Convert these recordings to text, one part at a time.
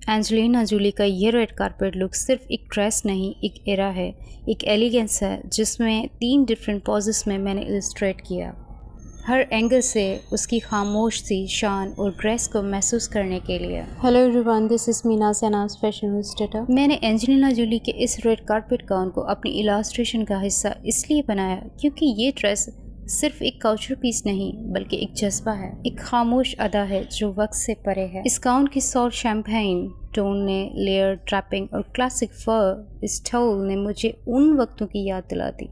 Angelina Jolie का ये red carpet look सिर्फ एक ड्रेस नहीं, एक एरा है, एक एलिगेंस है जिसमें 3 डिफरेंट पॉजेस में मैंने इलस्ट्रेट किया। हर एंगल से उसकी खामोश सी शान और ग्रेस को महसूस करने के लिए। Hello everyone, this is Meena सनाज फैशन इलस्ट्रेटर। मैंने एंजेलिना जोली के इस रेड कारपेट गाउन को अपनी इलास्ट्रेशन का हिस्सा इसलिए बनाया क्योंकि ये ड्रेस सिर्फ एक कल्चर पीस नहीं बल्कि एक जज्बा है, एक खामोश अदा है जो वक्त से परे है। इस गाउन की सॉफ्ट शैम्पेन टोन ने, लेयर ट्रैपिंग और क्लासिक फर स्टाइल ने मुझे उन वक्तों की याद दिला दी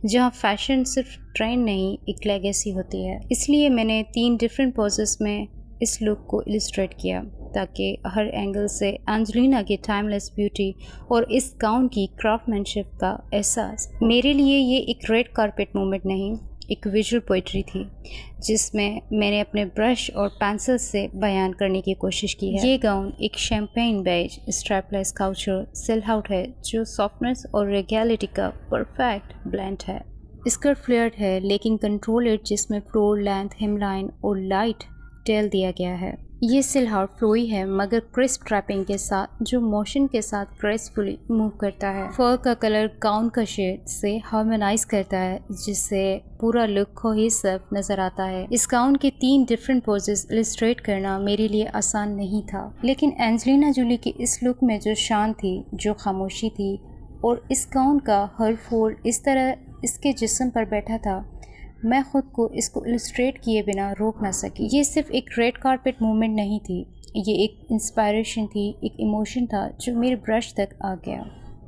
जहाँ फैशन सिर्फ ट्रेंड नहीं, एक लेगेसी होती है। इसलिए मैंने 3 डिफरेंट पोजेस में इस लुक को इलस्ट्रेट किया ताकि हर एंगल से एंजेलिना की टाइमलेस ब्यूटी और इस गाउन की क्राफ्टमैनशिप का एहसास। मेरे लिए ये एक रेड कारपेट मोमेंट नहीं, एक विजुअल पोइट्री थी जिसमें मैंने अपने ब्रश और पेंसिल से बयान करने की कोशिश की है। ये गाउन एक शैम्पेन बेज स्ट्रैपलेस काउचर सिल आउट है जो सॉफ्टनेस और रियलिटी का परफेक्ट ब्लेंड है। स्कर्ट फ्लेयर्ड है लेकिन कंट्रोल्ड, जिसमें फ्लोर लेंथ, हेमलाइन और लाइट टेल दिया गया है। ये सिलहार फ्लोई है मगर क्रिस्प ट्रैपिंग के साथ जो मोशन के साथ ग्रेसफुली मूव करता है। फर का कलर गाउन का शेड से हार्मोनाइज करता है जिससे पूरा लुक कोहेसिव नजर आता है। इस गाउन के 3 डिफरेंट पोजेस इलस्ट्रेट करना मेरे लिए आसान नहीं था, लेकिन एंजेलिना जोली की इस लुक में जो शान थी, जो खामोशी थी और इस गाउन का हर फोल्ड इस तरह इसके जिस्म पर बैठा था, मैं खुद को इसको इलस्ट्रेट किए बिना रोक ना सकी। ये सिर्फ एक रेड कारपेट मूवमेंट नहीं थी, ये एक इंस्पायरेशन थी, एक इमोशन था जो मेरे ब्रश तक आ गया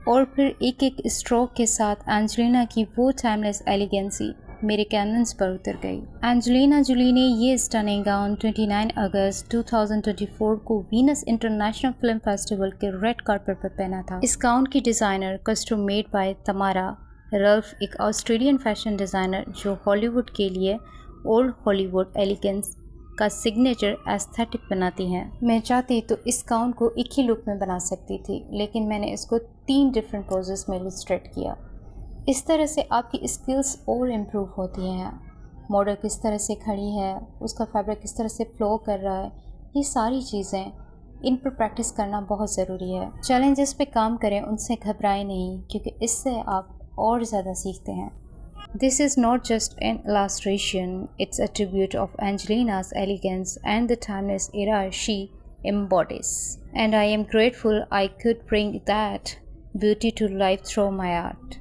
और फिर एक एक स्ट्रोक के साथ एंजेलिना की वो टाइमलेस एलिगेंसी मेरे कैनवस पर उतर गई। एंजेलिना जोली ने ये स्टनिंग गाउन 29 अगस्त 2024 को वीनस इंटरनेशनल फिल्म फेस्टिवल के रेड कारपेट पर पहना था। इस गाउन की डिज़ाइनर कस्टम मेड बाय तमारा रल्फ, एक ऑस्ट्रेलियन फैशन डिज़ाइनर जो हॉलीवुड के लिए ओल्ड हॉलीवुड एलिगेंस का सिग्नेचर एस्थेटिक बनाती हैं। मैं चाहती तो इस गाउन को एक ही लुक में बना सकती थी, लेकिन मैंने इसको 3 डिफरेंट पोजेस में इलस्ट्रेट किया। इस तरह से आपकी स्किल्स और इम्प्रूव होती हैं। मॉडल किस तरह से खड़ी है, उसका फैब्रिक किस तरह से फ्लो कर रहा है, ये सारी चीज़ें इन पर प्रैक्टिस करना बहुत ज़रूरी है। चैलेंजेस पे काम करें, उनसे घबराएं नहीं क्योंकि इससे आप और ज़्यादा सीखते हैं। This is not just an illustration, it's a tribute of Angelina's elegance and the timeless era she embodies. And I am grateful I could bring that beauty to life through my art.